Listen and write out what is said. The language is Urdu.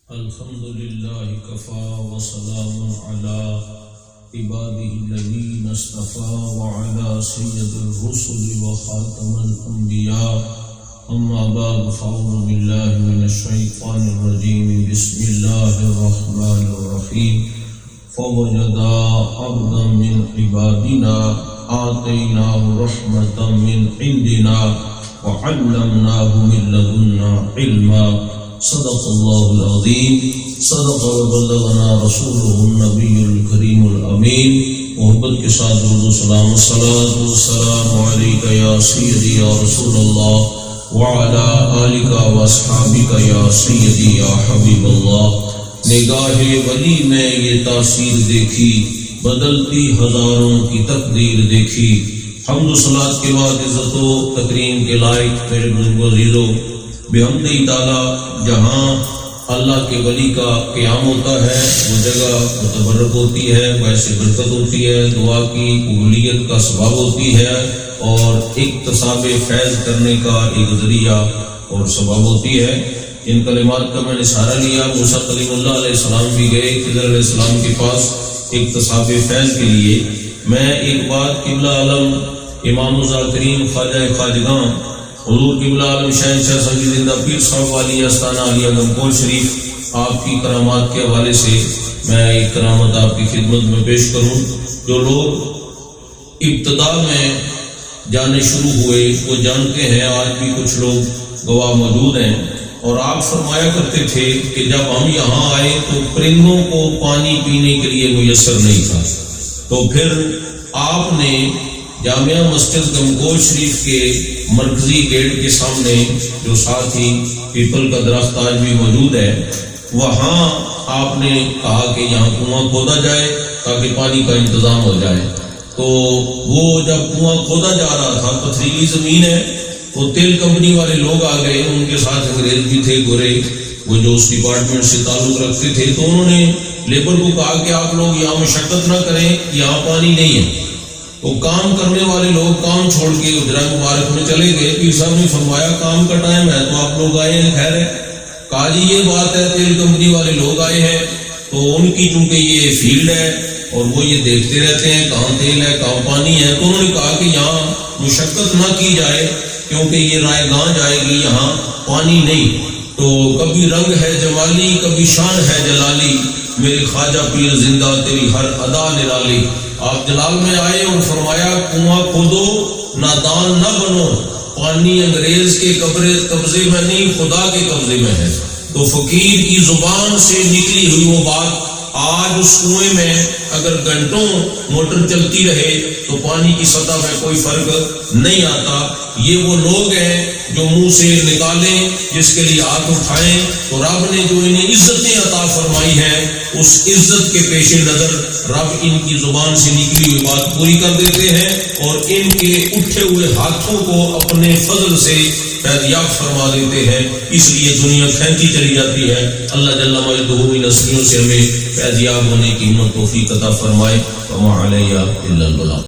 الحمد لله كفى وسلام على عباده الذين اصطفى وعلى سيد الرسل وخاتم الأنبياء أما بعد فأعوذ بالله من الشيطان الرجيم بسم الله الرحمن الرحيم فوجدا عبدا من عبادنا آتيناه رحمة من عندنا وعلمناه من لدنا علما صدق الله العظيم صدق وبلغنا رسوله النبي الكريم الأمين محبت کے ساتھ درود و سلام الصلاۃ والسلام علیک یا سیدی یا رسول اللہ وعلی آلک واصحابک یا سیدی یا حبیب اللہ۔ نگاہ ولی میں یہ تاثیر دیکھی، بدلتی ہزاروں کی تقدیر دیکھی۔ حمد و صلوات کے بعد عزت و تکریم کے لائق میرے بزرگ عزیزو، بحمد تعالی جہاں اللہ کے ولی کا قیام ہوتا ہے وہ جگہ متبرک ہوتی ہے، باعث برکت ہوتی ہے، دعا کی قبولیت کا سبب ہوتی ہے اور اکتساب فیض کرنے کا ایک ذریعہ اور سبب ہوتی ہے۔ ان کلمات کا میں نے سہارا لیا۔ موسیٰ کلیم اللہ علیہ السلام بھی گئے خضر علیہ السلام کے پاس اکتساب فیض کے لیے۔ میں ایک بات قبلہ عالم امام الذاکرین خواجہ خواجگاں حضور قبلہ عالم شہنشاہ سنگی زندہ پیر صاحب والی استانہ علیہ گمکول شریف آپ کی کرامات کے حوالے سے میں ایک کرامت آپ کی خدمت میں پیش کروں۔ جو لوگ ابتدا میں جانے شروع ہوئے وہ جانتے ہیں، آج بھی کچھ لوگ گواہ موجود ہیں، اور آپ فرمایا کرتے تھے کہ جب ہم یہاں آئے تو پرندوں کو پانی پینے کے لیے میسر نہیں تھا، تو پھر آپ نے جامعہ مسجد گمگول شریف کے مرکزی گیٹ کے سامنے جو ساتھ ہی پیپل کا درخت آج بھی موجود ہے، وہاں آپ نے کہا کہ یہاں کنواں کھودا جائے تاکہ پانی کا انتظام ہو جائے۔ تو وہ جب کنواں کھودا جا رہا تھا، پتھریلی زمین ہے، وہ تیل کمپنی والے لوگ آ گئے، ان کے ساتھ انگریز بھی تھے گورے، وہ جو اس ڈپارٹمنٹ سے تعلق رکھتے تھے، تو انہوں نے لیبر کو کہا کہ آپ لوگ یہاں مشقت نہ کریں، یہاں پانی نہیں ہے۔ وہ کام کرنے والے لوگ کام چھوڑ کے اجرا مبارک میں چلے گئے۔ پیر صاحب نے فرمایا کام کا ٹائم ہے تو آپ لوگ آئے ہیں، خیر ہے۔ کہا جی یہ بات ہے، تیل کمپنی والے لوگ آئے ہیں تو ان کی چونکہ یہ فیلڈ ہے اور وہ یہ دیکھتے رہتے ہیں کہاں تیل ہے کہاں پانی ہے، تو انہوں نے کہا کہ یہاں مشقت نہ کی جائے کیونکہ یہ رائے گاہ جائے گی، یہاں پانی نہیں۔ تو کبھی رنگ ہے جمالی کبھی شان ہے جلالی، میرے خواجہ پیر زندہ تیری ہر ادا نرالی۔ آپ جلال میں آئے اور فرمایا کنواں کھودو نادان نہ بنو، پانی انگریز کے قبضے میں نہیں خدا کے قبضے میں ہے۔ تو فقیر کی زبان سے نکلی ہوئی وہ بات آج اس کنویں میں اگر گھنٹوں موٹر چلتی رہے تو پانی کی سطح میں کوئی فرق نہیں آتا۔ یہ وہ لوگ ہیں جو منہ سے نکالیں جس کے لیے ہاتھ اٹھائیں، تو رب نے جو انہیں عزتیں عطا فرمائی ہیں اس عزت کے پیش نظر رب ان کی زبان سے نکلی ہوئی بات پوری کر دیتے ہیں اور ان کے اٹھے ہوئے ہاتھوں کو اپنے فضل سے فیضیاب فرما دیتے ہیں۔ اس لیے دنیا کھینچی چلی جاتی ہے۔ اللہ جل مجدہ ان ہستیوں سے ہمیں فیضیاب ہونے کی ہمت توفیق عطا فرمائے۔ وما علیہ الا البلاغ۔